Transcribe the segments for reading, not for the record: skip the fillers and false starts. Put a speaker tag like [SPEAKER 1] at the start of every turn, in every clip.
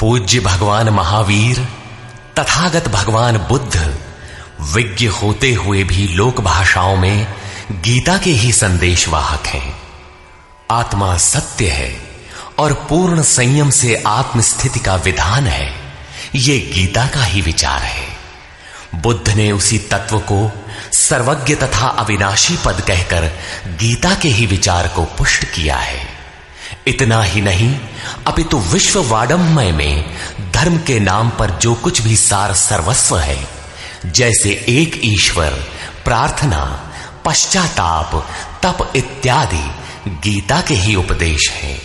[SPEAKER 1] पूज्य भगवान महावीर तथागत भगवान बुद्ध विज्ञ होते हुए भी लोक भाषाओं में गीता के ही संदेशवाहक हैं। आत्मा सत्य है और पूर्ण संयम से आत्मस्थिति का विधान है, ये गीता का ही विचार है। बुद्ध ने उसी तत्व को सर्वज्ञ तथा अविनाशी पद कहकर गीता के ही विचार को पुष्ट किया है। इतना ही नहीं, अपितु विश्व वाडमय में धर्म के नाम पर जो कुछ भी सार सर्वस्व है, जैसे एक ईश्वर, प्रार्थना, पश्चाताप, तप इत्यादि गीता के ही उपदेश हैं।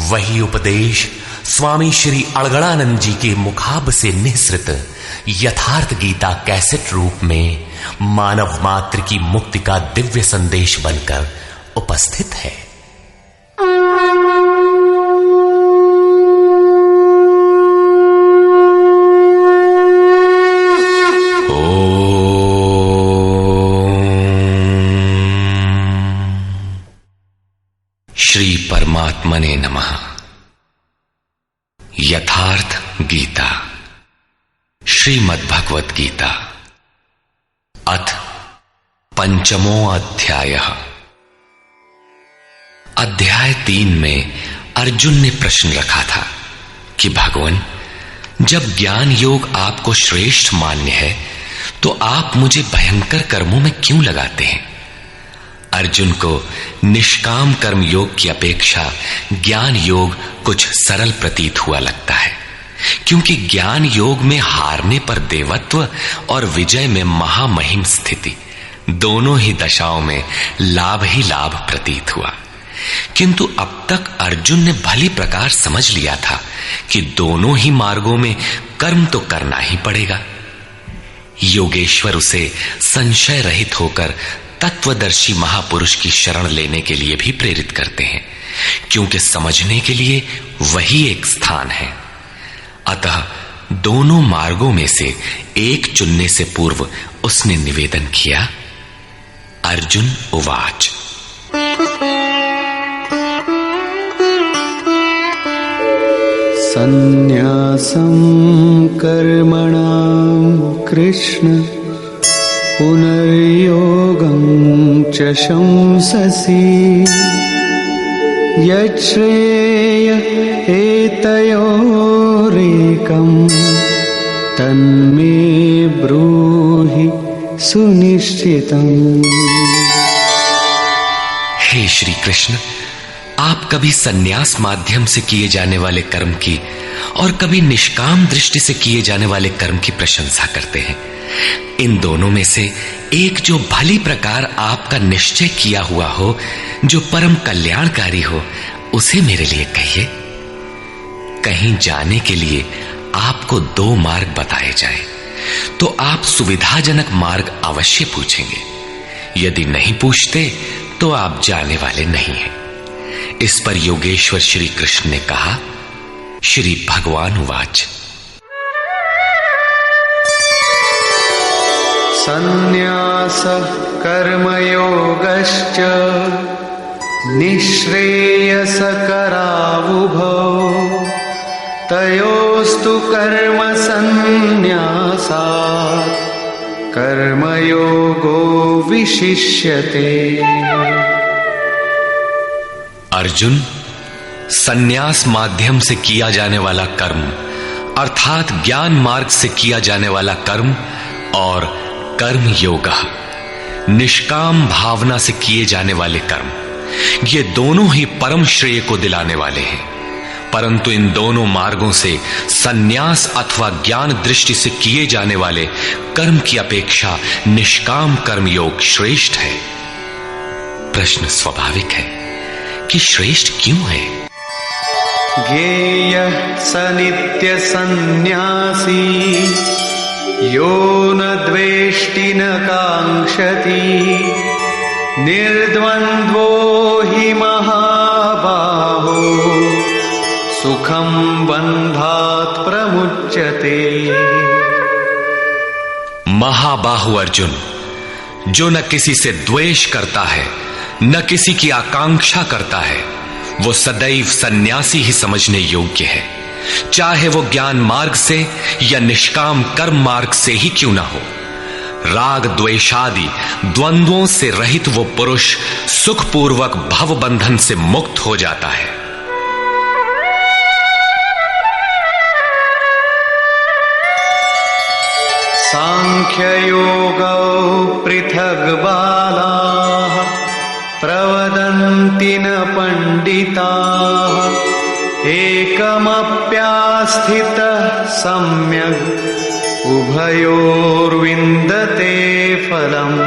[SPEAKER 1] वही उपदेश स्वामी श्री अड़गड़ानंद जी के मुखाब से निःसृत यथार्थ गीता कैसेट रूप में मानव मात्र की मुक्ति का दिव्य संदेश बनकर उपस्थित है। श्री परमात्मने नमः। यथार्थ गीता, श्रीमद् भगवत गीता, अथ पंचमो अध्यायः। अध्याय 3 में अर्जुन ने प्रश्न रखा था कि भगवान, जब ज्ञान योग आपको श्रेष्ठ मान्य है तो आप मुझे भयंकर कर्मों में क्यों लगाते हैं? अर्जुन को निष्काम कर्म योग की अपेक्षा ज्ञान योग कुछ सरल प्रतीत हुआ लगता है, क्योंकि ज्ञान योग में हारने पर देवत्व और विजय में महामहिम स्थिति, दोनों ही दशाओं में लाभ ही लाभ प्रतीत हुआ। किंतु अब तक अर्जुन ने भली प्रकार समझ लिया था कि दोनों ही मार्गों में कर्म तो करना ही पड़ेगा। योगेश्वर उसे संशय रहित होकर तत्वदर्शी महापुरुष की शरण लेने के लिए भी प्रेरित करते हैं, क्योंकि समझने के लिए वही एक स्थान है। अतः दोनों मार्गों में से एक चुनने से पूर्व उसने निवेदन किया। अर्जुन उवाच।
[SPEAKER 2] संन्यासं कर्मणां कृष्ण पुनर्योगं च शंससि यच्छ्रेय एतयोरेकं तन्मे ब्रूहि सुनिश्चितम्।
[SPEAKER 1] हे श्री कृष्ण, आप कभी संन्यास माध्यम से किए जाने वाले कर्म की और कभी निष्काम दृष्टि से किए जाने वाले कर्म की प्रशंसा करते हैं। इन दोनों में से एक जो भली प्रकार आपका निश्चय किया हुआ हो, जो परम कल्याणकारी हो, उसे मेरे लिए कहिए। कहीं जाने के लिए आपको 2 मार्ग बताए जाए तो आप सुविधाजनक मार्ग अवश्य पूछेंगे। यदि नहीं पूछते तो आप जाने वाले नहीं हैं। इस पर योगेश्वर श्री कृष्ण ने कहा। श्री भगवान उवाच।
[SPEAKER 2] संन्यासः कर्मयोगश्च निःश्रेयसकरावुभौ तयोस्तु कर्म संन्यासात् कर्मयोगो विशिष्यते।
[SPEAKER 1] अर्जुन, संन्यास माध्यम से किया जाने वाला कर्म अर्थात ज्ञान मार्ग से किया जाने वाला कर्म और कर्म योग, निष्काम भावना से किए जाने वाले कर्म, ये दोनों ही परम श्रेय को दिलाने वाले हैं। परंतु इन दोनों मार्गों से संन्यास अथवा ज्ञान दृष्टि से किए जाने वाले कर्म की अपेक्षा निष्काम कर्म योग श्रेष्ठ है। प्रश्न स्वाभाविक है कि श्रेष्ठ क्यों है?
[SPEAKER 2] ज्ञेयः स नित्य सन्न्यासी यो न द्वेष्टि न कांक्षति निर्द्वन्द्वो हि महाबाहो सुखं बन्धात् प्रमुच्यते।
[SPEAKER 1] महाबाहु अर्जुन, जो न किसी से द्वेष करता है न किसी की आकांक्षा करता है, वो सदैव सन्यासी ही समझने योग्य है, चाहे वो ज्ञान मार्ग से या निष्काम कर्म मार्ग से ही क्यों ना हो। राग द्वेषादि द्वंद्वों से रहित वो पुरुष सुखपूर्वक भव बंधन से मुक्त हो जाता है।
[SPEAKER 2] सांख्ययोगौ पृथग् बालाः प्रवदन्ति न पंडिताः एकमप्यास्थितः सम्यग् उभयोर्विन्दते फलम्।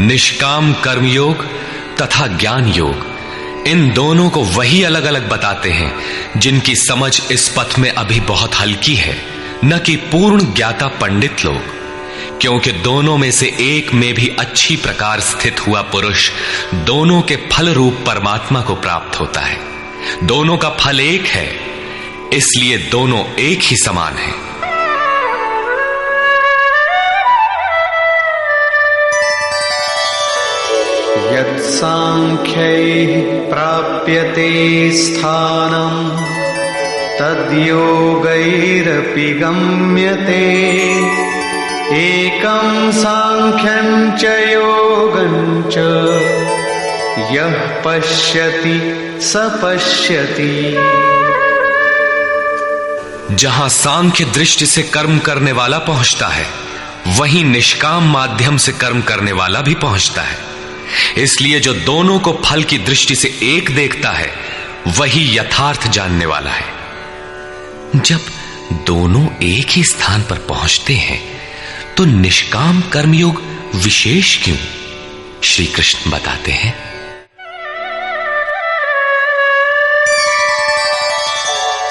[SPEAKER 1] निष्काम कर्मयोग तथा ज्ञान योग, इन दोनों को वही अलग अलग बताते हैं जिनकी समझ इस पथ में अभी बहुत हल्की है, न कि पूर्ण ज्ञाता पंडित लोग। क्योंकि दोनों में से एक में भी अच्छी प्रकार स्थित हुआ पुरुष दोनों के फल रूप परमात्मा को प्राप्त होता है। दोनों का फल एक है, इसलिए दोनों एक ही समान है।
[SPEAKER 2] यत् सांख्यैः प्राप्यते स्थानं तद्योगैरपि गम्यते। एकं सांख्यं च योगं च यः पश्यति स पश्यति।
[SPEAKER 1] जहां सांख्य दृष्टि से कर्म करने वाला पहुंचता है, वहीं निष्काम माध्यम से कर्म करने वाला भी पहुंचता है। इसलिए जो दोनों को फल की दृष्टि से एक देखता है, वही यथार्थ जानने वाला है। जब दोनों एक ही स्थान पर पहुंचते हैं, तो निष्काम कर्मयोग विशेष क्यों? श्री कृष्ण बताते हैं,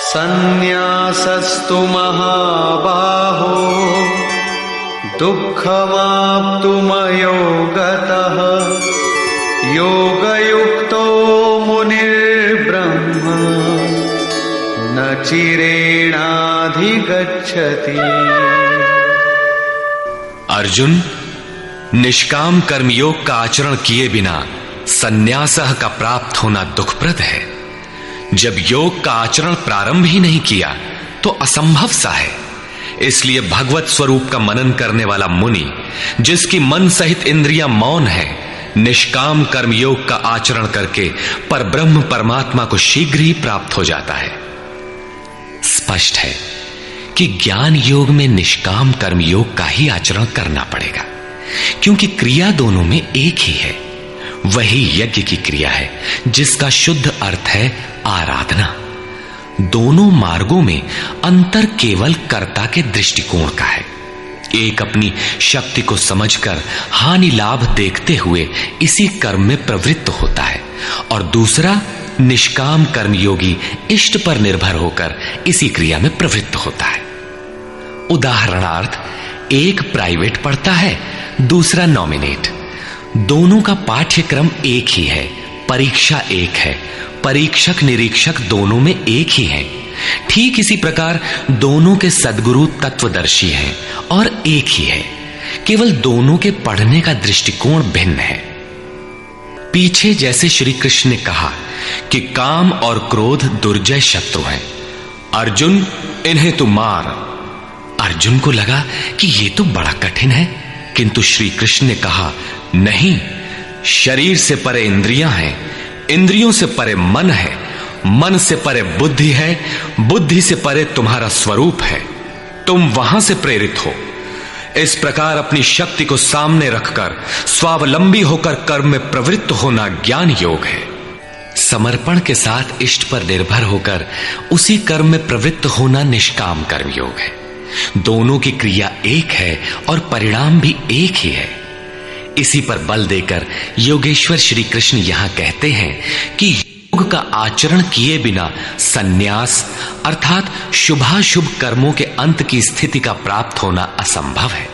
[SPEAKER 2] संन्यासस्तु महाबाहो दुःखमाप्तुमयो गतः योगयुक्तो मुनिर्ब्रह्म न चिरेणाधिगच्छति।
[SPEAKER 1] अर्जुन, निष्काम कर्मयोग का आचरण किए बिना संन्यासः का प्राप्त होना दुखप्रद है। जब योग का आचरण प्रारंभ ही नहीं किया तो असंभव सा है। इसलिए भगवत स्वरूप का मनन करने वाला मुनि, जिसकी मन सहित इंद्रियां मौन है, निष्काम कर्मयोग का आचरण करके परब्रह्म परमात्मा को शीघ्र ही प्राप्त हो जाता है। स्पष्ट है कि ज्ञान योग में निष्काम कर्मयोग का ही आचरण करना पड़ेगा, क्योंकि क्रिया दोनों में एक ही है। वही यज्ञ की क्रिया है, जिसका शुद्ध अर्थ है आराधना। दोनों मार्गों में अंतर केवल कर्ता के दृष्टिकोण का है। एक अपनी शक्ति को समझकर हानि लाभ देखते हुए इसी कर्म में प्रवृत्त होता है, और दूसरा निष्काम कर्मयोगी इष्ट पर निर्भर होकर इसी क्रिया में प्रवृत्त होता है। उदाहरणार्थ, एक प्राइवेट पढ़ता है, दूसरा नॉमिनेट। दोनों का पाठ्यक्रम एक ही है, परीक्षा एक है, परीक्षक निरीक्षक दोनों में एक ही है। ठीक इसी प्रकार दोनों के सद्गुरु तत्वदर्शी हैं और एक ही है, केवल दोनों के पढ़ने का दृष्टिकोण भिन्न है। पीछे जैसे श्री कृष्ण ने कहा कि काम और क्रोध दुर्जय शत्रु हैं, अर्जुन इन्हें तू मार। अर्जुन को लगा कि ये तो बड़ा कठिन है, किंतु श्री कृष्ण ने कहा, नहीं, शरीर से परे इंद्रियां हैं, इंद्रियों से परे मन है, मन से परे बुद्धि है, बुद्धि से परे तुम्हारा स्वरूप है। तुम वहां से प्रेरित हो। इस प्रकार अपनी शक्ति को सामने रखकर स्वावलंबी होकर कर्म में प्रवृत्त होना ज्ञान योग है। समर्पण के साथ इष्ट पर निर्भर होकर उसी कर्म में प्रवृत्त होना निष्काम कर्म योग है। दोनों की क्रिया एक है और परिणाम भी एक ही है। इसी पर बल देकर योगेश्वर श्री कृष्ण यहां कहते हैं कि योग का आचरण किए बिना सन्यास अर्थात शुभाशुभ कर्मों के अंत की स्थिति का प्राप्त होना असंभव है।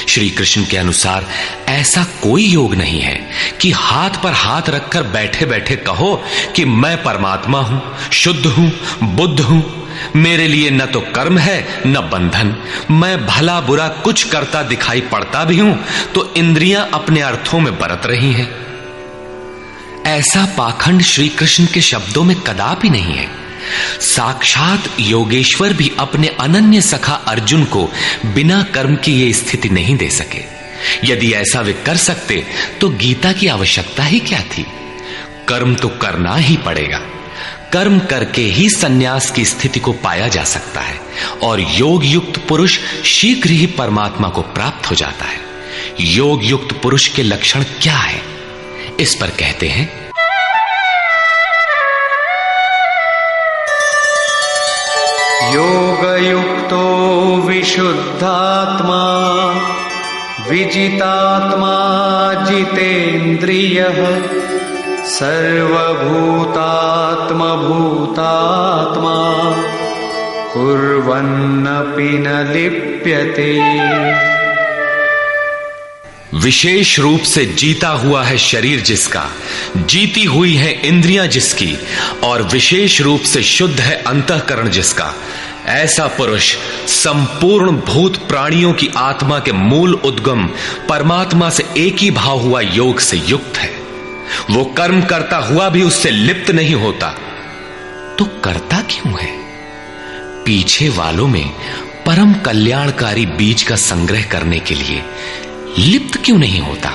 [SPEAKER 1] श्री कृष्ण के अनुसार ऐसा कोई योग नहीं है कि हाथ पर हाथ रखकर बैठे बैठे कहो कि मैं परमात्मा हूं, शुद्ध हूं, बुद्ध हूं, मेरे लिए न तो कर्म है न बंधन, मैं भला बुरा कुछ करता दिखाई पड़ता भी हूं तो इंद्रियां अपने अर्थों में बरत रही हैं। ऐसा पाखंड श्री कृष्ण के शब्दों में कदापि नहीं है। साक्षात योगेश्वर भी अपने अनन्य सखा अर्जुन को बिना कर्म की ये स्थिति नहीं दे सके। यदि ऐसा वे कर सकते तो गीता की आवश्यकता ही क्या थी। कर्म तो करना ही पड़ेगा। कर्म करके ही सन्यास की स्थिति को पाया जा सकता है और योग युक्त पुरुष शीघ्र ही परमात्मा को प्राप्त हो जाता है। योग युक्त पुरुष के लक्षण क्या है, इस पर कहते हैं,
[SPEAKER 2] योगयुक्तो विशुद्धात्मा विजितात्मा जितेन्द्रियः सर्वभूतात्मा भूतात्मा कुर्वन्नपि न लिप्यते।
[SPEAKER 1] विशेष रूप से जीता हुआ है शरीर जिसका, जीती हुई है इंद्रियां जिसकी, और विशेष रूप से शुद्ध है अंतःकरण जिसका, ऐसा पुरुष संपूर्ण भूत प्राणियों की आत्मा के मूल उद्गम परमात्मा से एक ही भाव हुआ योग से युक्त है। वो कर्म करता हुआ भी उससे लिप्त नहीं होता। तो करता क्यों है? पीछे वालों में परम कल्याणकारी बीज का संग्रह करने के लिए लिप्त क्यों नहीं होता?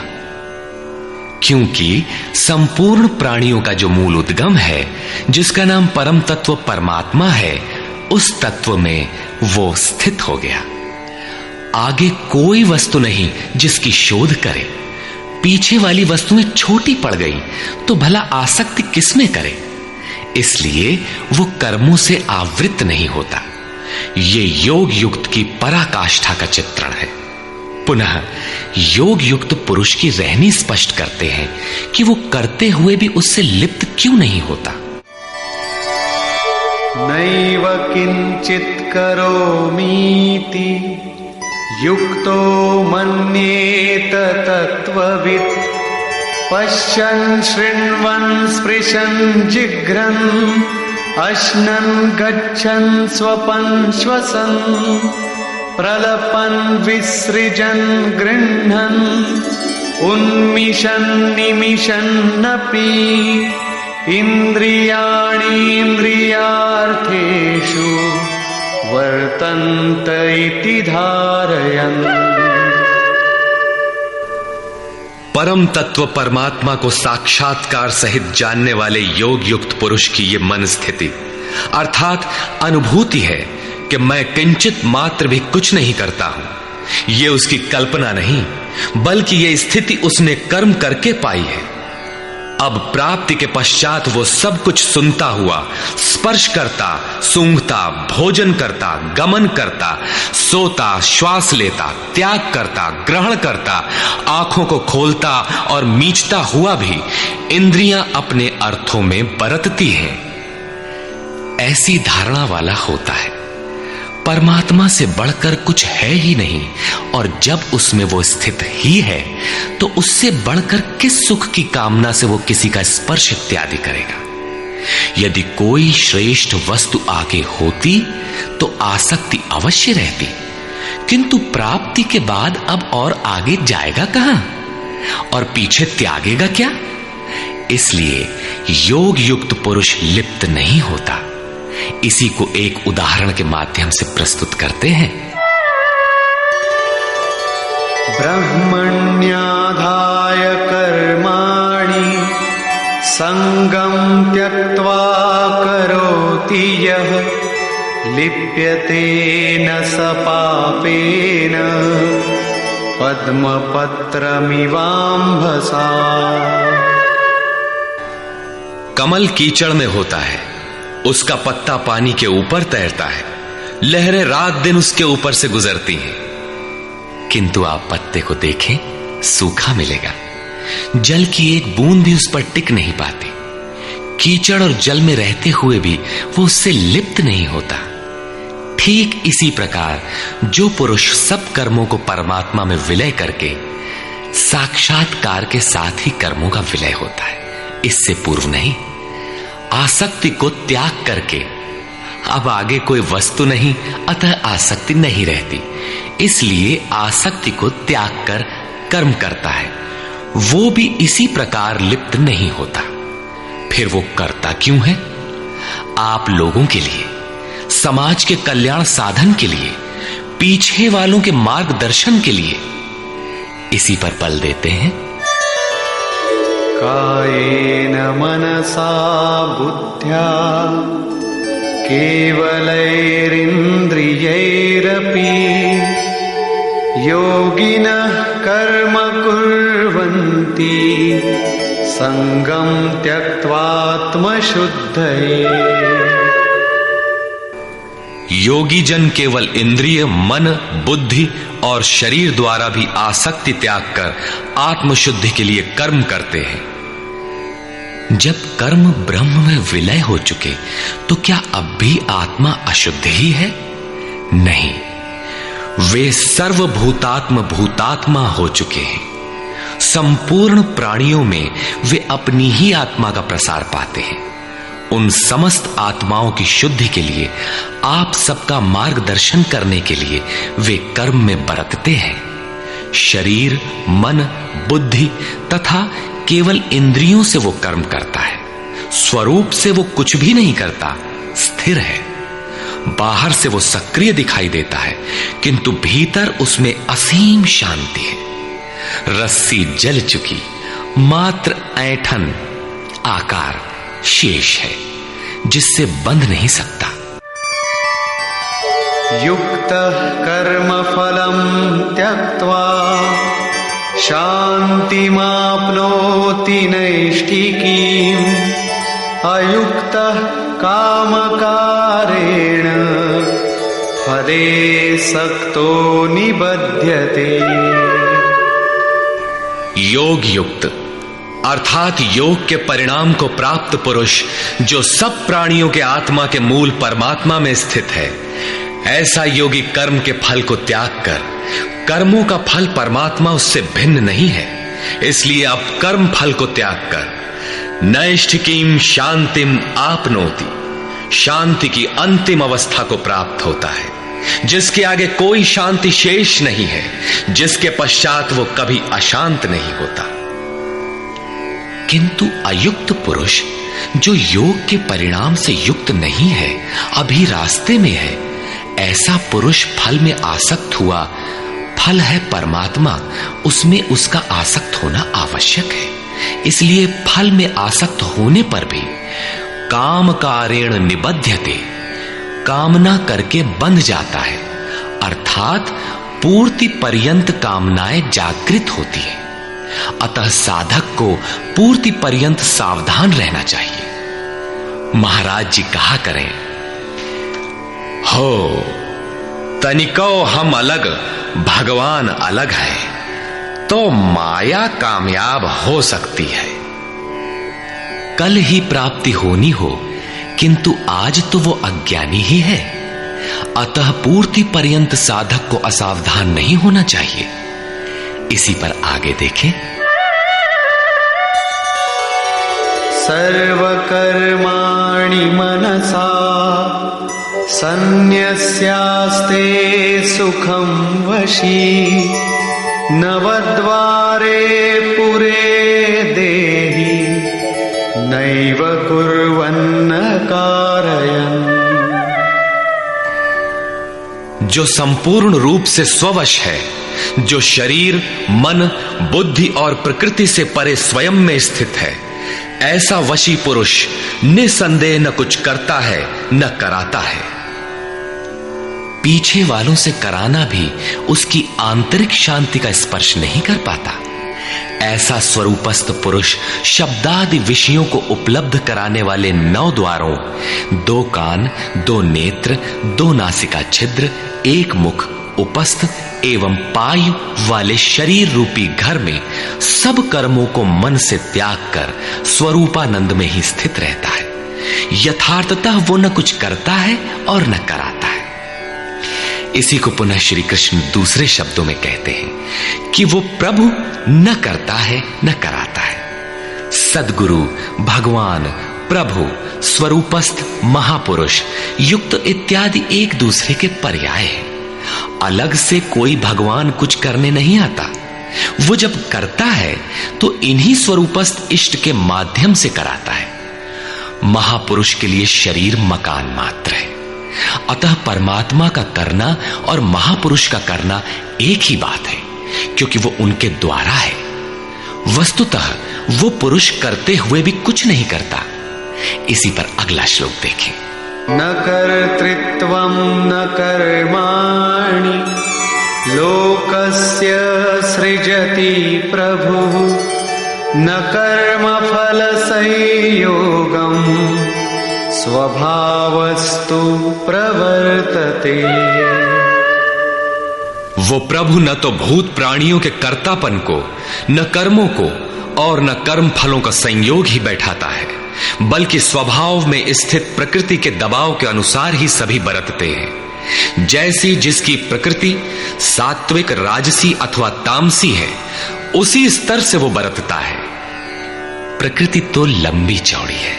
[SPEAKER 1] क्योंकि संपूर्ण प्राणियों का जो मूल उद्गम है, जिसका नाम परम तत्व परमात्मा है, उस तत्व में वो स्थित हो गया। आगे कोई वस्तु नहीं जिसकी शोध करे। पीछे वाली वस्तुएं छोटी पड़ गई तो भला आसक्ति किसमें करे? इसलिए वो कर्मों से आवृत्त नहीं होता। ये योग युक्त की पराकाष्ठा का चित्रण है। पुनः योग युक्त पुरुष की रहनी स्पष्ट करते हैं कि वो करते हुए भी उससे लिप्त क्यों नहीं होता।
[SPEAKER 2] नैव किंचित करोमीति युक्तो मन्येत तत्त्ववित् पश्यन् शृण्वन् स्पृशन् जिघ्रन् अश्नन् गच्छन् स्वपन् श्वसन् प्रलपन् विसृजन् गृह्णन् उन्मिषन् निमिषन्नपि इन्द्रियाणीन्द्रियार्थेषु वर्तन्त इति धारयन्।
[SPEAKER 1] परम तत्व परमात्मा को साक्षात्कार सहित जानने वाले योग युक्त पुरुष की ये मन स्थिति अर्थात अनुभूति है कि मैं किंचित मात्र भी कुछ नहीं करता हूं। ये उसकी कल्पना नहीं, बल्कि ये स्थिति उसने कर्म करके पाई है। अब प्राप्ति के पश्चात वो सब कुछ सुनता हुआ, स्पर्श करता, सूंघता, भोजन करता, गमन करता, सोता, श्वास लेता, त्याग करता, ग्रहण करता, आंखों को खोलता और मीचता हुआ भी इंद्रियां अपने अर्थों में बरतती हैं। ऐसी धारणा वाला होता है परमात्मा से बढ़कर कुछ है ही नहीं, और जब उसमें वो स्थित ही है तो उससे बढ़कर किस सुख की कामना से वो किसी का स्पर्श इत्यादि करेगा। यदि कोई श्रेष्ठ वस्तु आगे होती तो आसक्ति अवश्य रहती, किंतु प्राप्ति के बाद अब और आगे जाएगा कहां और पीछे त्यागेगा क्या? इसलिए योग युक्त पुरुष लिप्त नहीं होता। इसी को एक उदाहरण के माध्यम से प्रस्तुत करते हैं।
[SPEAKER 2] ब्रह्मण्याधाय कर्माणि संगं त्यक्त्वा करोति यः लिप्यते न स पापेन पद्मपत्रमिवाम्भसा।
[SPEAKER 1] कमल कीचड़ में होता है, उसका पत्ता पानी के ऊपर तैरता है, लहरें रात दिन उसके ऊपर से गुजरती हैं, किंतु आप पत्ते को देखें, सूखा मिलेगा। जल की एक बूंद भी उस पर टिक नहीं पाती। कीचड़ और जल में रहते हुए भी वो उससे लिप्त नहीं होता। ठीक इसी प्रकार जो पुरुष सब कर्मों को परमात्मा में विलय करके साक्षात्कार के साथ ही कर्मों का विलय होता है, इससे पूर्व नहीं। आसक्ति को त्याग करके अब आगे कोई वस्तु नहीं, अतः आसक्ति नहीं रहती, इसलिए आसक्ति को त्याग कर कर्म करता है। वो भी इसी प्रकार लिप्त नहीं होता। फिर वो करता क्यों है? आप लोगों के लिए, समाज के कल्याण साधन के लिए, पीछे वालों के मार्गदर्शन के लिए। इसी पर बल देते हैं।
[SPEAKER 2] कायेन मनसा बुद्ध्या केवलैरिन्द्रियैरपि योगिनः कर्म कुर्वन्ति संगम त्यक्त्वात्मशुद्धये।
[SPEAKER 1] योगी जन केवल इंद्रिय, मन, बुद्धि और शरीर द्वारा भी आसक्ति त्याग कर आत्मशुद्धि के लिए कर्म करते हैं। जब कर्म ब्रह्म में विलय हो चुके तो क्या अब भी आत्मा अशुद्ध ही है? नहीं, वे सर्वभूतात्म भूतात्मा हो चुके हैं। संपूर्ण प्राणियों में वे अपनी ही आत्मा का प्रसार पाते हैं। उन समस्त आत्माओं की शुद्धि के लिए, आप सबका मार्गदर्शन करने के लिए वे कर्म में बरतते हैं। शरीर, मन, बुद्धि तथा केवल इंद्रियों से वो कर्म करता है। स्वरूप से वो कुछ भी नहीं करता, स्थिर है। बाहर से वो सक्रिय दिखाई देता है, किंतु भीतर उसमें असीम शांति है। रस्सी जल चुकी, मात्र ऐंठन आकार शेष है, जिससे बंध नहीं सकता।
[SPEAKER 2] युक्तः कर्म फलं त्यक्त्वा शान्तिमाप्नोति नैष्ठिकीम् अयुक्तः कामकारेण फले सक्तो निबध्यते।
[SPEAKER 1] योग युक्त अर्थात योग के परिणाम को प्राप्त पुरुष जो सब प्राणियों के आत्मा के मूल परमात्मा में स्थित है, ऐसा योगी कर्म के फल को त्याग कर, कर्मों का फल परमात्मा उससे भिन्न नहीं है, इसलिए अब कर्म फल को त्याग कर नैष्ठिकीम शांतिम आपनोति, शांति की अंतिम अवस्था को प्राप्त होता है, जिसके आगे कोई शांति शेष नहीं है, जिसके पश्चात वो कभी अशांत नहीं होता। किंतु अयुक्त पुरुष जो योग के परिणाम से युक्त नहीं है, अभी रास्ते में है, ऐसा पुरुष फल में आसक्त हुआ। फल है परमात्मा, उसमें उसका आसक्त होना आवश्यक है, इसलिए फल में आसक्त होने पर भी काम कारेण निबध्यते, कामना करके बंध जाता है, अर्थात पूर्ति पर्यंत कामनाएं जागृत होती है। अतः साधक को पूर्ति पर्यंत सावधान रहना चाहिए। महाराज जी कहा करें, हो तनिको हम अलग, भगवान अलग है, तो माया कामयाब हो सकती है। कल ही प्राप्ति होनी हो, किंतु आज तो वो अज्ञानी ही है। अतः पूर्ति पर्यंत साधक को असावधान नहीं होना चाहिए। इसी पर आगे देखें।
[SPEAKER 2] सर्वकर्माणि मनसा सन्न्यस्यास्ते सुखं वशी नवद्वारे पुरे देहि नैव कुर्वन्न कारयन्।
[SPEAKER 1] जो संपूर्ण रूप से स्ववश है, जो शरीर, मन, बुद्धि और प्रकृति से परे स्वयं में स्थित है, ऐसा वशी पुरुष निसंदेह न कुछ करता है न कराता है। पीछे वालों से कराना भी उसकी आंतरिक शांति का स्पर्श नहीं कर पाता। ऐसा स्वरूपस्थ पुरुष शब्दादि विषयों को उपलब्ध कराने वाले 9 द्वारों, 2 कान, 2 नेत्र, 2 नासिका छिद्र, 1 मुख, उपस्थ एवं पायु वाले शरीर रूपी घर में सब कर्मों को मन से त्याग कर स्वरूपानंद में ही स्थित रहता है। यथार्थतः वो न कुछ करता है और न कराता है। इसी को पुनः श्री कृष्ण दूसरे शब्दों में कहते हैं कि वो प्रभु न करता है न कराता है। सद्गुरु, भगवान, प्रभु, स्वरूपस्थ, महापुरुष, युक्त इत्यादि एक दूसरे के पर्याय हैं। अलग से कोई भगवान कुछ करने नहीं आता। वो जब करता है तो इन्हीं स्वरूपस्थ इष्ट के माध्यम से कराता है। महापुरुष के लिए शरीर मकान मात्र है। अतः परमात्मा का करना और महापुरुष का करना एक ही बात है, क्योंकि वो उनके द्वारा है। वस्तुतः वो पुरुष करते हुए भी कुछ नहीं करता। इसी पर अगला श्लोक देखें।
[SPEAKER 2] न कर्तृत्वं न कर्माणि लोकस्य सृजति प्रभुः न कर्मफल संयोगम् स्वभावस्तु प्रवर्तते।
[SPEAKER 1] वो प्रभु न तो भूत प्राणियों के कर्तापन को, न कर्मों को और न कर्म फलों का संयोग ही बैठाता है, बल्कि स्वभाव में स्थित प्रकृति के दबाव के अनुसार ही सभी बरतते हैं। जैसी जिसकी प्रकृति सात्विक, राजसी अथवा तामसी है, उसी स्तर से वो बरतता है। प्रकृति तो लंबी चौड़ी है,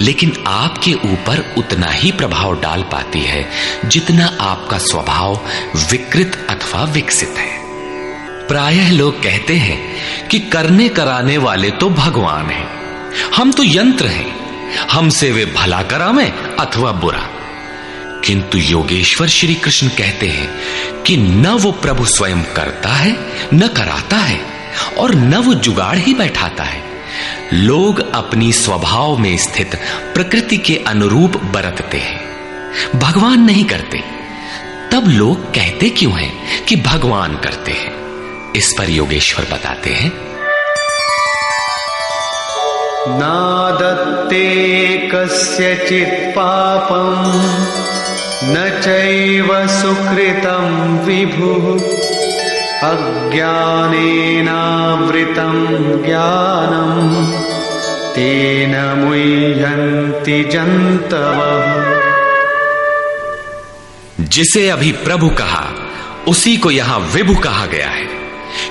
[SPEAKER 1] लेकिन आपके ऊपर उतना ही प्रभाव डाल पाती है जितना आपका स्वभाव विकृत अथवा विकसित है। प्रायः लोग कहते हैं कि करने कराने वाले तो भगवान हैं, हम तो यंत्र हैं, हमसे वे भला करावें अथवा बुरा। किंतु योगेश्वर श्री कृष्ण कहते हैं कि न वो प्रभु स्वयं करता है, न कराता है, और न वो जुगाड़ ही बैठाता है। लोग अपनी स्वभाव में स्थित प्रकृति के अनुरूप बरतते हैं, भगवान नहीं करते। तब लोग कहते क्यों हैं कि भगवान करते हैं? इस पर योगेश्वर बताते हैं,
[SPEAKER 2] नादत्ते कस्यचित् पापं न चैव सुकृतं विभुः अज्ञानेनावृतं ज्ञानं तेन मुह्यन्ति जन्तवः।
[SPEAKER 1] जिसे अभी प्रभु कहा उसी को यहां विभु कहा गया है,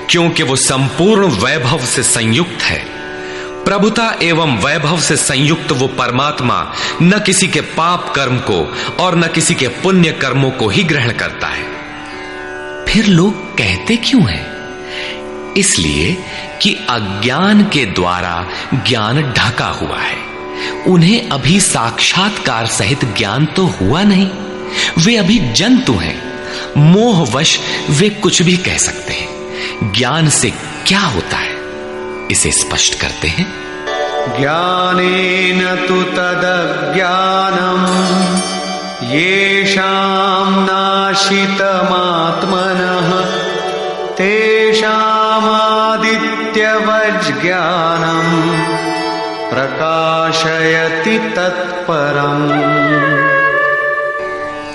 [SPEAKER 1] क्योंकि वो संपूर्ण वैभव से संयुक्त है। प्रभुता एवं वैभव से संयुक्त वो परमात्मा न किसी के पाप कर्म को और न किसी के पुण्य कर्मों को ही ग्रहण करता है। फिर लोग कहते क्यों हैं? इसलिए कि अज्ञान के द्वारा ज्ञान ढका हुआ है। उन्हें अभी साक्षात्कार सहित ज्ञान तो हुआ नहीं, वे अभी जंतु हैं। मोहवश वे कुछ भी कह सकते हैं। ज्ञान से क्या होता है, इसे स्पष्ट करते हैं।
[SPEAKER 2] ज्ञानेन तु तदज्ञानम् येषां नाशितमात्मनः तेषामादित्यवज्ज्ञानम् प्रकाशयति तत्परम्।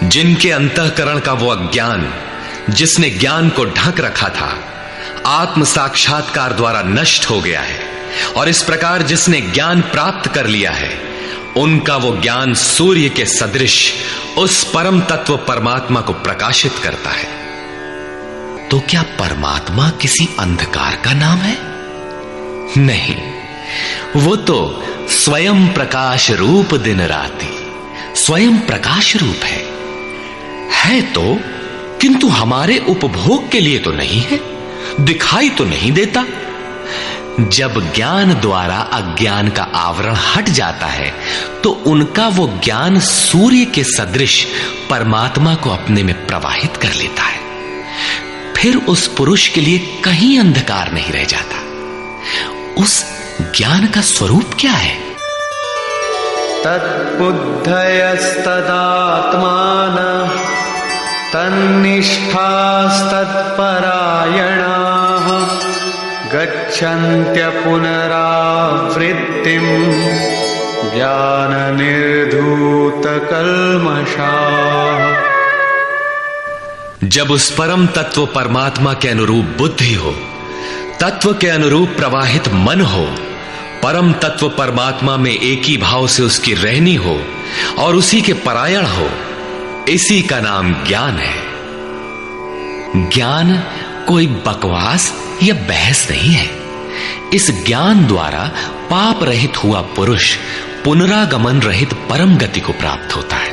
[SPEAKER 1] जिनके अंतःकरण का वो अज्ञान, जिसने ज्ञान को ढक रखा था, आत्म साक्षात्कार द्वारा नष्ट हो गया है, और इस प्रकार जिसने ज्ञान प्राप्त कर लिया है, उनका वो ज्ञान सूर्य के सदृश उस परम तत्व परमात्मा को प्रकाशित करता है। तो क्या परमात्मा किसी अंधकार का नाम है? नहीं, वो तो स्वयं प्रकाश रूप दिन राति, स्वयं प्रकाश रूप है तो, किंतु हमारे उपभोग के लिए तो नहीं है, दिखाई तो नहीं देता। जब ज्ञान द्वारा अज्ञान का आवरण हट जाता है, तो उनका वो ज्ञान सूर्य के सदृश परमात्मा को अपने में प्रवाहित कर लेता है। फिर उस पुरुष के लिए कहीं अंधकार नहीं रह जाता। उस ज्ञान का स्वरूप क्या है?
[SPEAKER 2] तद्बुद्धयस्तदात्मानः तन्निष्ठास्तत्परायणाः गच्छन्त्य पुनरावृत्तिं ज्ञाननिर्धूतकल्मषाः।
[SPEAKER 1] जब उस परम तत्व परमात्मा के अनुरूप बुद्धि हो, तत्व के अनुरूप प्रवाहित मन हो, परम तत्व परमात्मा में एक ही भाव से उसकी रहनी हो और उसी के परायण हो, इसी का नाम ज्ञान है। ज्ञान कोई बकवास या बहस नहीं है। इस ज्ञान द्वारा पाप रहित हुआ पुरुष पुनरागमन रहित परम गति को प्राप्त होता है।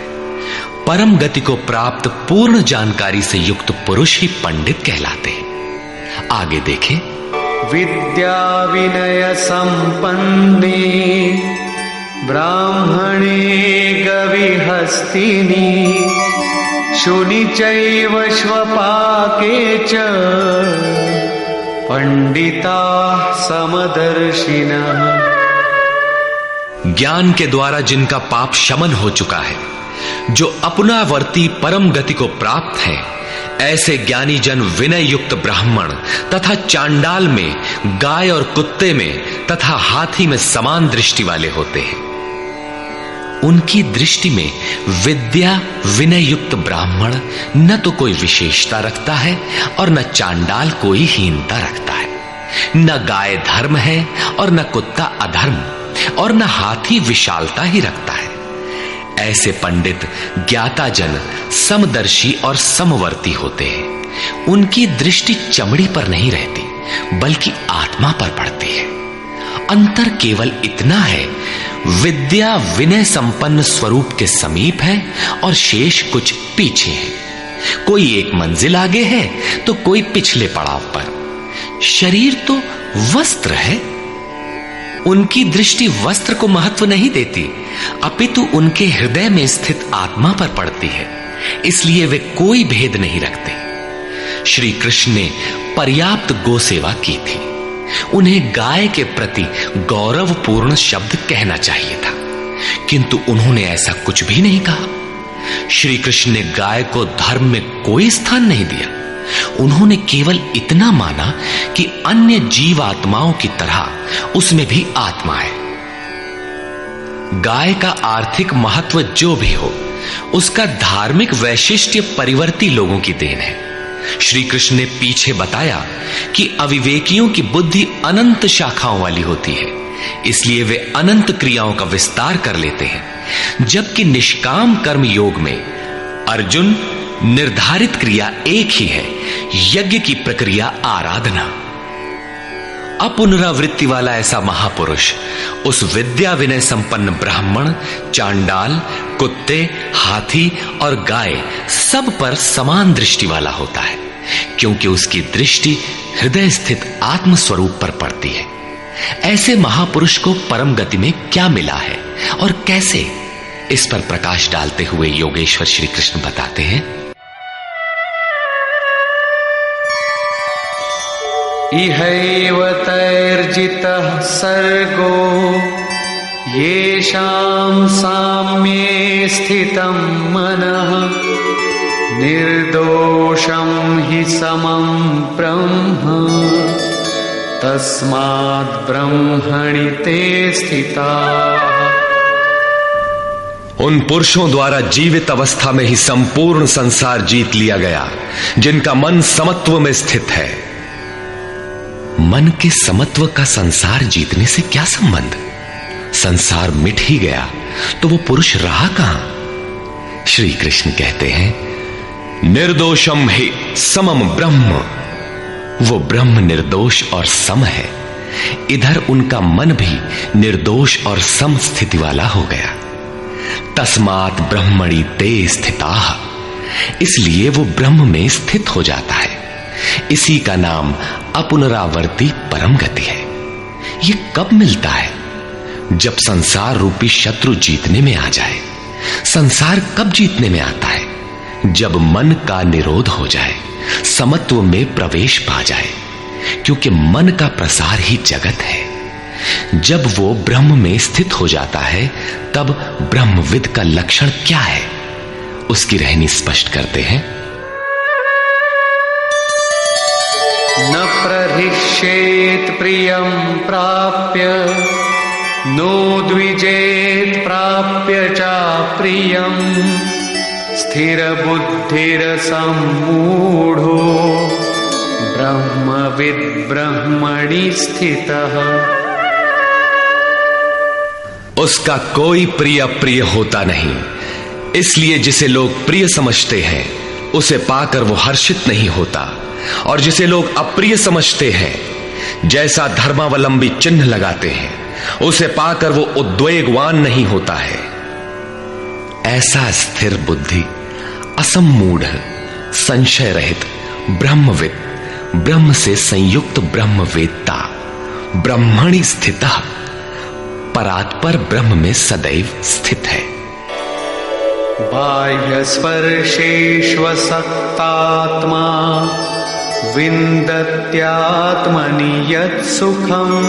[SPEAKER 1] परम गति को प्राप्त पूर्ण जानकारी से युक्त पुरुष ही पंडित कहलाते हैं। आगे देखें।
[SPEAKER 2] विद्या विनय संपन्ने ब्राह्मणे गविहस्तिनि शुनि चैव श्वपाके च पंडिताः समदर्शिनः।
[SPEAKER 1] ज्ञान के द्वारा जिनका पाप शमन हो चुका है, जो अपनावर्ती परम गति को प्राप्त हैं, ऐसे ज्ञानी जन विनय युक्त ब्राह्मण तथा चांडाल में, गाय और कुत्ते में तथा हाथी में समान दृष्टि वाले होते हैं। उनकी दृष्टि में विद्या विनय युक्त ब्राह्मण न तो कोई विशेषता रखता है और न चांडाल कोई हीनता रखता है। न गाय धर्म है और न कुत्ता अधर्म, और न हाथी विशालता ही रखता है। ऐसे पंडित ज्ञाता जन समदर्शी और समवर्ती होते हैं। उनकी दृष्टि चमड़ी पर नहीं रहती, बल्कि आत्मा पर पड़ती है। अंतर केवल इतना है, विद्या विनय संपन्न स्वरूप के समीप है और शेष कुछ पीछे है। कोई एक मंजिल आगे है तो कोई पिछले पड़ाव पर। शरीर तो वस्त्र है। उनकी दृष्टि वस्त्र को महत्व नहीं देती, अपितु उनके हृदय में स्थित आत्मा पर पड़ती है। इसलिए वे कोई भेद नहीं रखते। श्री कृष्ण ने पर्याप्त गो सेवा की थी। उन्हें गाय के प्रति गौरवपूर्ण शब्द कहना चाहिए था, किंतु उन्होंने ऐसा कुछ भी नहीं कहा। श्री कृष्ण ने गाय को धर्म में कोई स्थान नहीं दिया। उन्होंने केवल इतना माना कि अन्य जीवात्माओं की तरह उसमें भी आत्मा है। गाय का आर्थिक महत्व जो भी हो, उसका धार्मिक वैशिष्ट्य परिवर्ती लोगों की देन है। श्री कृष्ण ने पीछे बताया कि अविवेकियों की बुद्धि अनंत शाखाओं वाली होती है, इसलिए वे अनंत क्रियाओं का विस्तार कर लेते हैं। जबकि निष्काम कर्म योग में अर्जुन निर्धारित क्रिया एक ही है, यज्ञ की प्रक्रिया आराधना। अपुनरावृत्ति वाला ऐसा महापुरुष उस विद्या विनय संपन्न ब्राह्मण, चांडाल, कुत्ते, हाथी और गाय सब पर समान दृष्टि वाला होता है, क्योंकि उसकी दृष्टि हृदय स्थित आत्म स्वरूप पर पड़ती है। ऐसे महापुरुष को परम गति में क्या मिला है और कैसे, इस पर प्रकाश डालते हुए योगेश्वर श्री कृष्ण बताते हैं।
[SPEAKER 2] इहैव तैर्जितः सर्गो येषां साम्ये स्थितं मनः निर्दोषं हि समं ब्रह्म तस्माद् ब्रह्मणि ते स्थिताः।
[SPEAKER 1] उन पुरुषों द्वारा जीवित अवस्था में ही संपूर्ण संसार जीत लिया गया, जिनका मन समत्व में स्थित है। मन के समत्व का संसार जीतने से क्या संबंध? संसार मिट ही गया तो वो पुरुष रहा कहां? श्री कृष्ण कहते हैं, निर्दोषम हि समम ब्रह्म। वो ब्रह्म निर्दोष और सम है। इधर उनका मन भी निर्दोष और सम स्थिति वाला हो गया। तस्मात् ब्रह्मणि ते स्थिताः। इसलिए वो ब्रह्म में स्थित हो जाता है। इसी का नाम अपुनरावर्ती परम गति है। ये कब मिलता है? जब संसार रूपी शत्रु जीतने में आ जाए। संसार कब जीतने में आता है? जब मन का निरोध हो जाए, समत्व में प्रवेश पा जाए, क्योंकि मन का प्रसार ही जगत है। जब वो ब्रह्म में स्थित हो जाता है, तब ब्रह्मविद का लक्षण क्या है, उसकी रहनी स्पष्ट करते हैं।
[SPEAKER 2] न प्रहिष्येत् प्रियं प्राप्य नो द्विजेत् प्राप्य चाप्रियं स्थिरबुद्धिरसम्मूढो ब्रह्मविद् ब्रह्मणि स्थितः।
[SPEAKER 1] उसका कोई प्रिय अप्रिय होता नहीं, इसलिए जिसे लोग प्रिय समझते हैं उसे पाकर वो हर्षित नहीं होता, और जिसे लोग अप्रिय समझते हैं, जैसा धर्मावलंबी चिन्ह लगाते हैं, उसे पाकर वो उद्वेगवान नहीं होता है। ऐसा स्थिर बुद्धि, असम्मूढ़, संशय रहित ब्रह्मविद, ब्रह्म से संयुक्त ब्रह्मवेत्ता, ब्रह्मणि स्थितः, परात्पर ब्रह्म में सदैव स्थित है।
[SPEAKER 2] बाह्य स्पर्शेष्वसक्तात्मा विन्दत्यात्मनि यत् सुखम्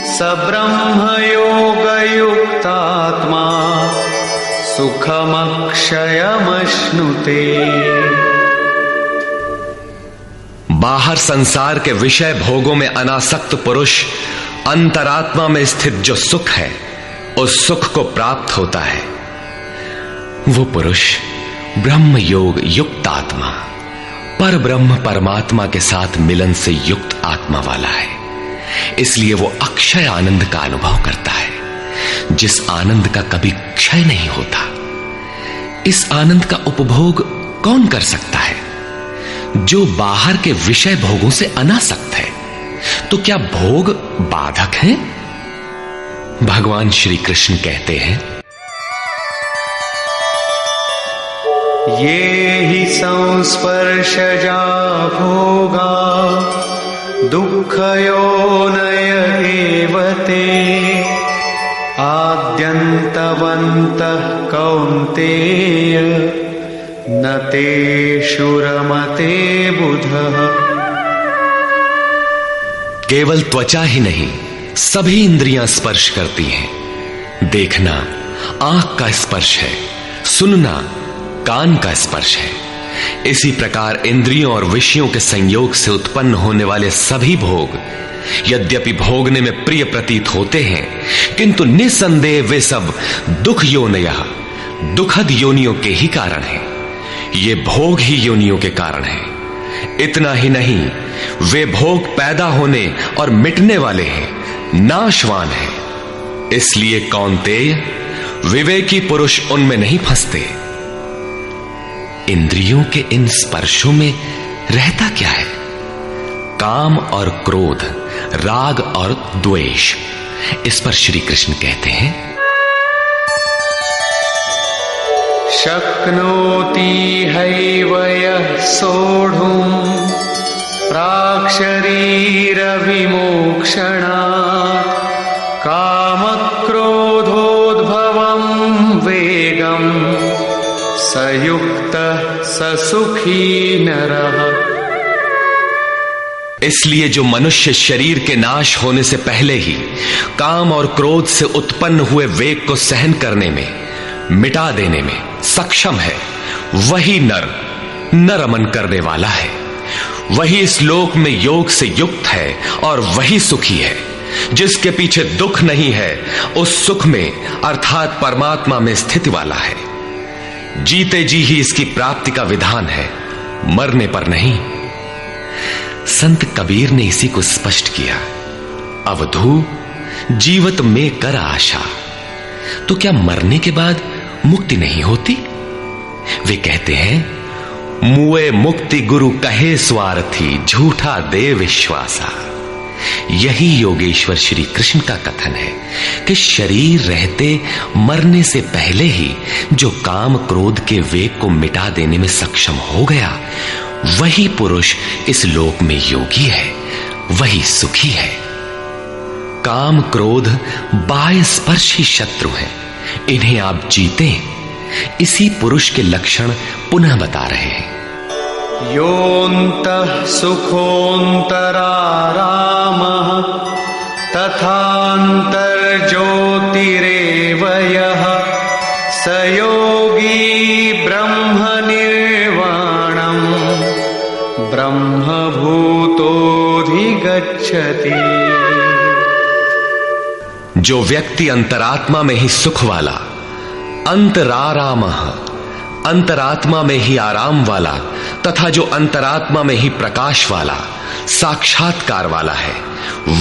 [SPEAKER 2] स ब्रह्मयोगयुक्तात्मा सुखमक्षयमश्नुते।
[SPEAKER 1] बाहर संसार के विषय भोगों में अनासक्त पुरुष अंतरात्मा में स्थित जो सुख है उस सुख को प्राप्त होता है। वो पुरुष ब्रह्म योग युक्त आत्मा, पर ब्रह्म परमात्मा के साथ मिलन से युक्त आत्मा वाला है। इसलिए वो अक्षय आनंद का अनुभव करता है, जिस आनंद का कभी क्षय नहीं होता। इस आनंद का उपभोग कौन कर सकता है? जो बाहर के विषय भोगों से अनासक्त है। तो क्या भोग बाधक हैं? भगवान श्री कृष्ण कहते हैं,
[SPEAKER 2] ये हि संस्पर्शजा भोगा दुःखयोनय एव ते आद्यन्तवन्तः कौन्तेय न तेषु रमते बुधः।
[SPEAKER 1] केवल त्वचा ही नहीं, सभी इंद्रियां स्पर्श करती हैं। देखना आंख का स्पर्श है, सुनना कान का स्पर्श है। इसी प्रकार इंद्रियों और विषयों के संयोग से उत्पन्न होने वाले सभी भोग यद्यपि भोगने में प्रिय प्रतीत होते हैं, किंतु निसंदेह वे सब दुख योनयः, दुखद योनियों के ही कारण हैं। ये भोग ही योनियों के कारण हैं। इतना ही नहीं, वे भोग पैदा होने और मिटने वाले हैं, नाशवान हैं। इसलिए कौन्तेय, विवेकी पुरुष उनमें नहीं फंसते। इंद्रियों के इन स्पर्शों में रहता क्या है? काम और क्रोध, राग और द्वेष। इस पर श्री कृष्ण कहते हैं,
[SPEAKER 2] शक्नोति हैव यः सोढुम् प्राक्शरीरविमोक्षणात् कामक्रोधोद्भवं वेगम् स युक्तः स सुखी नरः।
[SPEAKER 1] इसलिए जो मनुष्य शरीर के नाश होने से पहले ही काम और क्रोध से उत्पन्न हुए वेग को सहन करने में, मिटा देने में सक्षम है, वही न रमन करने वाला है। वही इस लोक में योग से युक्त है और वही सुखी है। जिसके पीछे दुख नहीं है, उस सुख में अर्थात परमात्मा में स्थिति वाला है। जीते जी ही इसकी प्राप्ति का विधान है, मरने पर नहीं। संत कबीर ने इसी को स्पष्ट किया, अवधू जीवत में कर आशा। तो क्या मरने के बाद मुक्ति नहीं होती? वे कहते हैं, मुए मुक्ति गुरु कहे स्वार्थी, झूठा दे विश्वासा। यही योगेश्वर श्री कृष्ण का कथन है कि शरीर रहते मरने से पहले ही जो काम क्रोध के वेग को मिटा देने में सक्षम हो गया, वही पुरुष इस लोक में योगी है, वही सुखी है। काम क्रोध बाह्य स्पर्श ही शत्रु है, इन्हें आप जीते। इसी पुरुष के लक्षण पुनः बता रहे हैं,
[SPEAKER 2] योऽन्तः सुखोऽन्तरारामः तथान्तर्ज्योतिरेव यः स योगी ब्रह्मनिर्वाणम् ब्रह्मभूतोऽधिगच्छति।
[SPEAKER 1] जो व्यक्ति अंतरात्मा में ही सुख वाला, अंतरारामः, अंतरात्मा में ही आराम वाला, तथा जो अंतरात्मा में ही प्रकाश वाला, साक्षात्कार वाला है,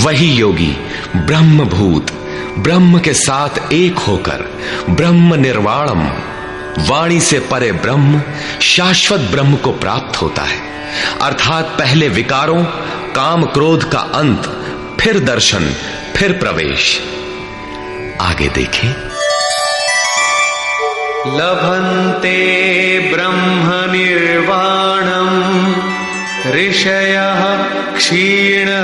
[SPEAKER 1] वही योगी ब्रह्मभूत, ब्रह्म के साथ एक होकर ब्रह्म निर्वाणम, वाणी से परे ब्रह्म, शाश्वत ब्रह्म को प्राप्त होता है। अर्थात पहले विकारों, काम क्रोध का अंत, फिर दर्शन, फिर प्रवेश। आगे देखें,
[SPEAKER 2] लभन्ते ब्रह्म निर्वाणम् ऋषयः क्षीणकल्मषाः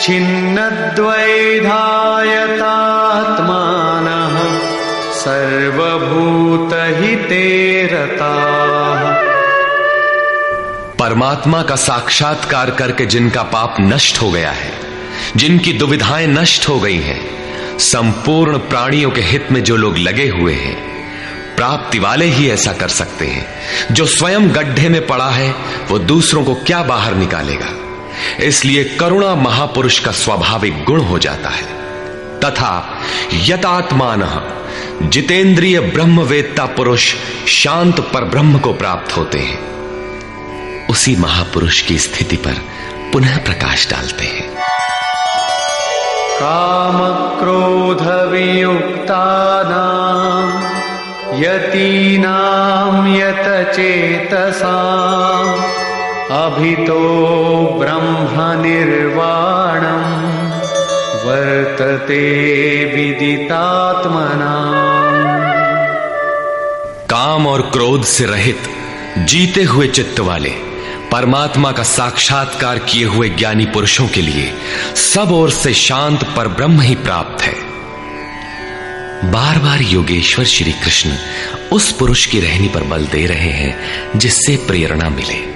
[SPEAKER 2] छिन्नद्वैधायतात्मानः सर्वभूतहिते रताः।
[SPEAKER 1] परमात्मा का साक्षात्कार करके जिनका पाप नष्ट हो गया है, जिनकी दुविधाएं नष्ट हो गई हैं, संपूर्ण प्राणियों के हित में जो लोग लगे हुए हैं, प्राप्ति वाले ही ऐसा कर सकते हैं। जो स्वयं गड्ढे में पड़ा है वो दूसरों को क्या बाहर निकालेगा। इसलिए करुणा महापुरुष का स्वाभाविक गुण हो जाता है। तथा यतात्मानः जितेंद्रिय ब्रह्मवेत्ता पुरुष शांत पर ब्रह्म को प्राप्त होते हैं। उसी महापुरुष की स्थिति पर पुनः प्रकाश डालते हैं।
[SPEAKER 2] काम क्रोध वियुक्तानां यतीनां यतचेतसाम् अभितो ब्रह्म निर्वाणं वर्तते विदितात्मनाम्।
[SPEAKER 1] काम और क्रोध से रहित जीते हुए चित्त वाले परमात्मा का साक्षात्कार किए हुए ज्ञानी पुरुषों के लिए सब ओर से शांत पर ब्रह्म ही प्राप्त है। बार बार योगेश्वर श्री कृष्ण उस पुरुष की रहनी पर बल दे रहे हैं जिससे प्रेरणा मिले।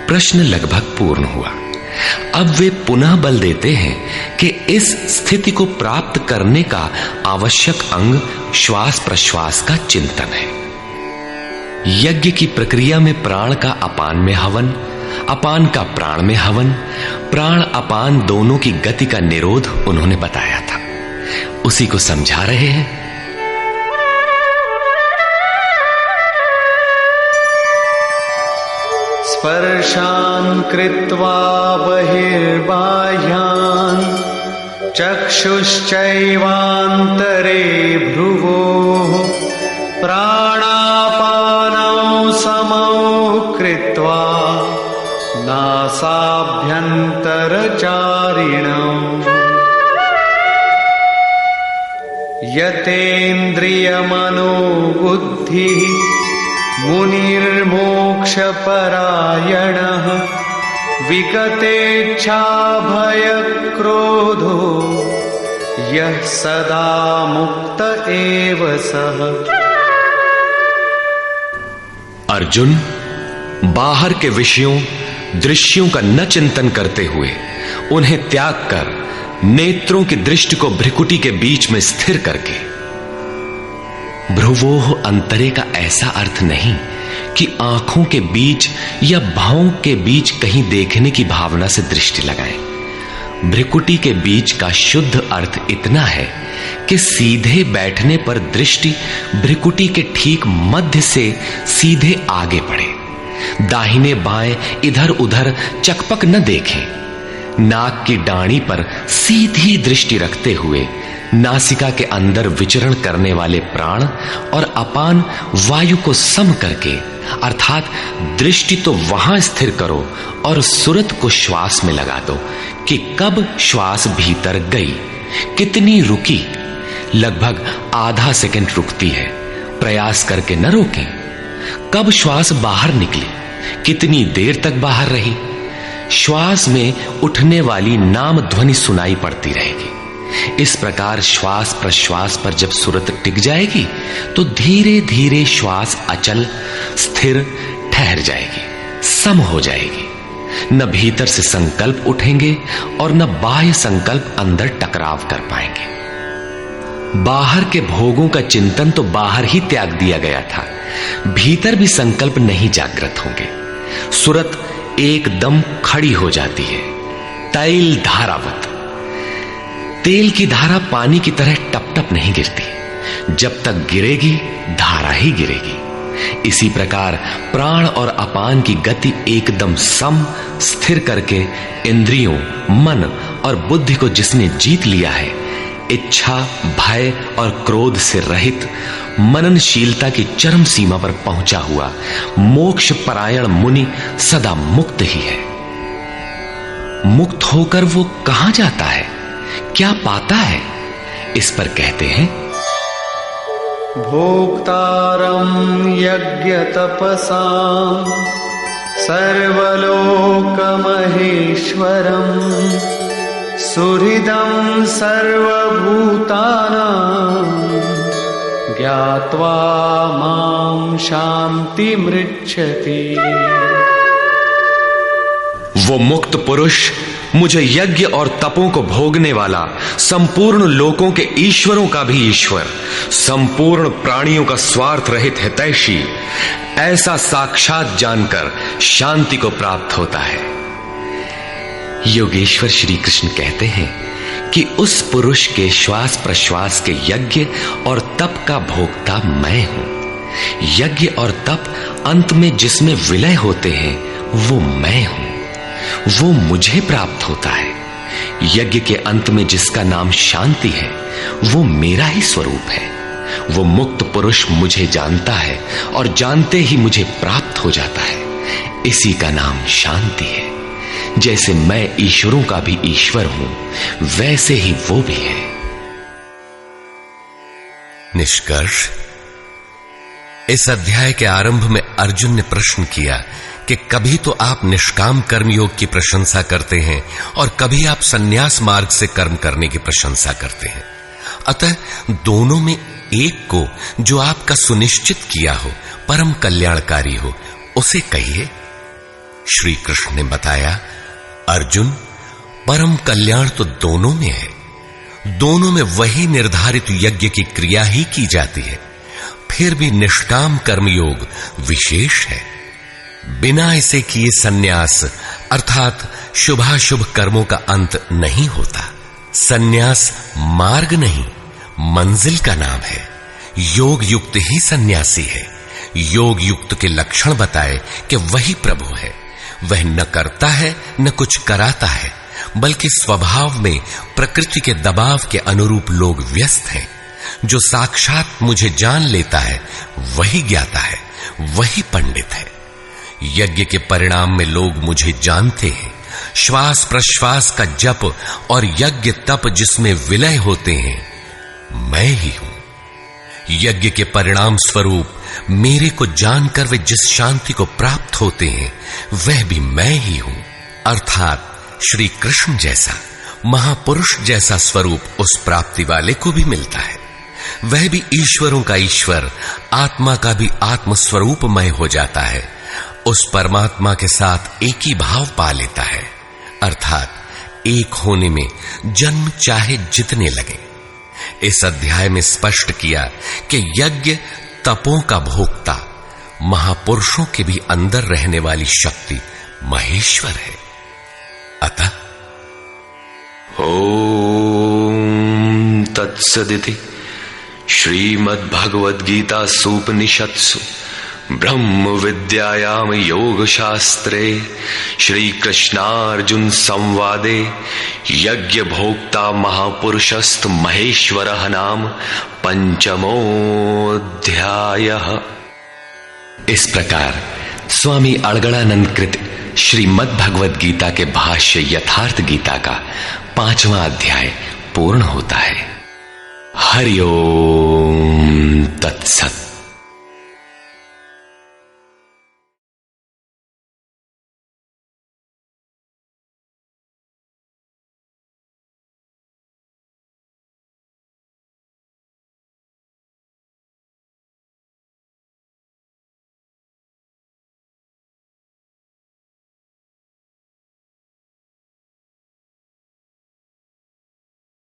[SPEAKER 1] प्रश्न लगभग पूर्ण हुआ। अब वे पुनः बल देते हैं कि इस स्थिति को प्राप्त करने का आवश्यक अंग श्वास प्रश्वास का चिंतन है। यज्ञ की प्रक्रिया में प्राण का अपान में हवन, अपान का प्राण में हवन, प्राण अपान दोनों की गति का निरोध उन्होंने बताया था। उसी को समझा रहे हैं।
[SPEAKER 2] स्पर्शान् कृत्वा बहिर्बाह्यान् चक्षुश्चैवान्तरे भ्रुवोः प्राणापानौ समौ कृत्वा नासाभ्यन्तरचारिणौ यतेन्द्रियमनोबुद्धिः मुनिर्मोक्षपरायणः विगतेच्छाभयक्रोधो यः सदा मुक्त एव सः।
[SPEAKER 1] अर्जुन, बाहर के विषयों दृश्यों का न चिंतन करते हुए उन्हें त्याग कर नेत्रों की दृष्टि को भ्रिकुटी के बीच में स्थिर करके, भ्रुवोः अंतरे का ऐसा अर्थ नहीं कि आंखों के बीच या भावों के बीच कहीं देखने की भावना से दृष्टि लगाएं। भ्रिकुटी के बीच का शुद्ध अर्थ इतना है कि सीधे बैठने पर दृष्टि भ्रिकुटी के ठीक मध्य से सीधे आगे बढ़े। दाहिने बाएं इधर उधर चकपक न देखें। नाक की डाणी पर सीधी दृष्टि रखते हुए नासिका के अंदर विचरण करने वाले प्राण और अपान वायु को सम करके, अर्थात दृष्टि तो वहां स्थिर करो और सुरत को श्वास में लगा दो कि कब श्वास भीतर गई, कितनी रुकी। लगभग आधा सेकंड रुकती है, प्रयास करके न रोकें। कब श्वास बाहर निकली, कितनी देर तक बाहर रही। श्वास में उठने वाली नाम ध्वनि सुनाई पड़ती रहेगी। इस प्रकार श्वास प्रश्वास पर जब सुरत टिक जाएगी तो धीरे धीरे श्वास अचल स्थिर ठहर जाएगी, सम हो जाएगी। न भीतर से संकल्प उठेंगे और न बाह्य संकल्प अंदर टकराव कर पाएंगे। बाहर के भोगों का चिंतन तो बाहर ही त्याग दिया गया था, भीतर भी संकल्प नहीं जागृत होंगे। सुरत एकदम खड़ी हो जाती है, तैल धारावत। तेल की धारा पानी की तरह टप टप नहीं गिरती, जब तक गिरेगी धारा ही गिरेगी। इसी प्रकार प्राण और अपान की गति एकदम सम स्थिर करके इंद्रियों, मन और बुद्धि को जिसने जीत लिया है, इच्छा, भय और क्रोध से रहित मननशीलता की चरम सीमा पर पहुंचा हुआ मोक्ष परायण मुनि सदा मुक्त ही है। मुक्त होकर वो कहां जाता है, क्या पाता है, इस पर कहते हैं
[SPEAKER 2] भोक्तारं यज्ञ तपसां सर्वलोकमहेश्वरं सुहृदं सर्वभूतानां ज्ञात्वा मां शान्तिमृच्छति।
[SPEAKER 1] वो मुक्त पुरुष मुझे यज्ञ और तपों को भोगने वाला, संपूर्ण लोकों के ईश्वरों का भी ईश्वर, संपूर्ण प्राणियों का स्वार्थ रहित हितैषी, ऐसा साक्षात जानकर शांति को प्राप्त होता है। योगेश्वर श्री कृष्ण कहते हैं कि उस पुरुष के श्वास प्रश्वास के यज्ञ और तप का भोक्ता मैं हूं। यज्ञ और तप अंत में जिसमें विलय होते हैं वो मैं हूं, वो मुझे प्राप्त होता है। यज्ञ के अंत में जिसका नाम शांति है वो मेरा ही स्वरूप है। वो मुक्त पुरुष मुझे जानता है और जानते ही मुझे प्राप्त हो जाता है। इसी का नाम शांति है। जैसे मैं ईश्वरों का भी ईश्वर हूं, वैसे ही वो भी है।
[SPEAKER 3] निष्कर्ष, इस अध्याय के आरंभ में अर्जुन ने प्रश्न किया कि कभी तो आप निष्काम कर्मयोग की प्रशंसा करते हैं और कभी आप संन्यास मार्ग से कर्म करने की प्रशंसा करते हैं। अतः दोनों में एक को जो आपका सुनिश्चित किया हो, परम कल्याणकारी हो, उसे कहिए। श्री कृष्ण ने बताया, अर्जुन, परम कल्याण तो दोनों में है। दोनों में वही निर्धारित यज्ञ की क्रिया ही की जाती है। फिर भी निष्काम कर्मयोग विशेष है। बिना इसे किए संन्यास अर्थात शुभाशुभ कर्मों का अंत नहीं होता। संन्यास मार्ग नहीं, मंजिल का नाम है। योग युक्त ही सन्यासी है। योग युक्त के लक्षण बताए कि वही प्रभु है। वह न करता है न कुछ कराता है, बल्कि स्वभाव में प्रकृति के दबाव के अनुरूप लोग व्यस्त हैं। जो साक्षात मुझे जान लेता है वही ज्ञाता है, वही पंडित है। यज्ञ के परिणाम में लोग मुझे जानते हैं। श्वास प्रश्वास का जप और यज्ञ तप जिसमें विलय होते हैं, मैं ही हूं। यज्ञ के परिणाम स्वरूप मेरे को जानकर वे जिस शांति को प्राप्त होते हैं, वह भी मैं ही हूं। अर्थात श्री कृष्ण जैसा महापुरुष जैसा स्वरूप उस प्राप्ति वाले को भी मिलता है। वह भी ईश्वरों का ईश्वर, आत्मा का भी आत्म स्वरूपमय हो जाता है। उस परमात्मा के साथ एक ही भाव पा लेता है। अर्थात एक होने में जन्म चाहे जितने लगे। इस अध्याय में स्पष्ट किया कि यज्ञ तपों का भोक्ता महापुरुषों के भी अंदर रहने वाली शक्ति महेश्वर है। अतः
[SPEAKER 1] ओम तत्सदिति श्रीमद्भगवद्गीतासु उपनिषत्सु ब्रह्म विद्यायाम योग शास्त्रे श्री कृष्णार्जुन संवादे यज्ञ भोक्ता महापुरुषस्त महेश्वरः नाम पंचमोऽध्यायः। इस प्रकार स्वामी अड़गड़ानंद कृत श्रीमद् भगवद गीता के भाष्य यथार्थ गीता का 5वां अध्याय पूर्ण होता है। हरि ओम तत्सत।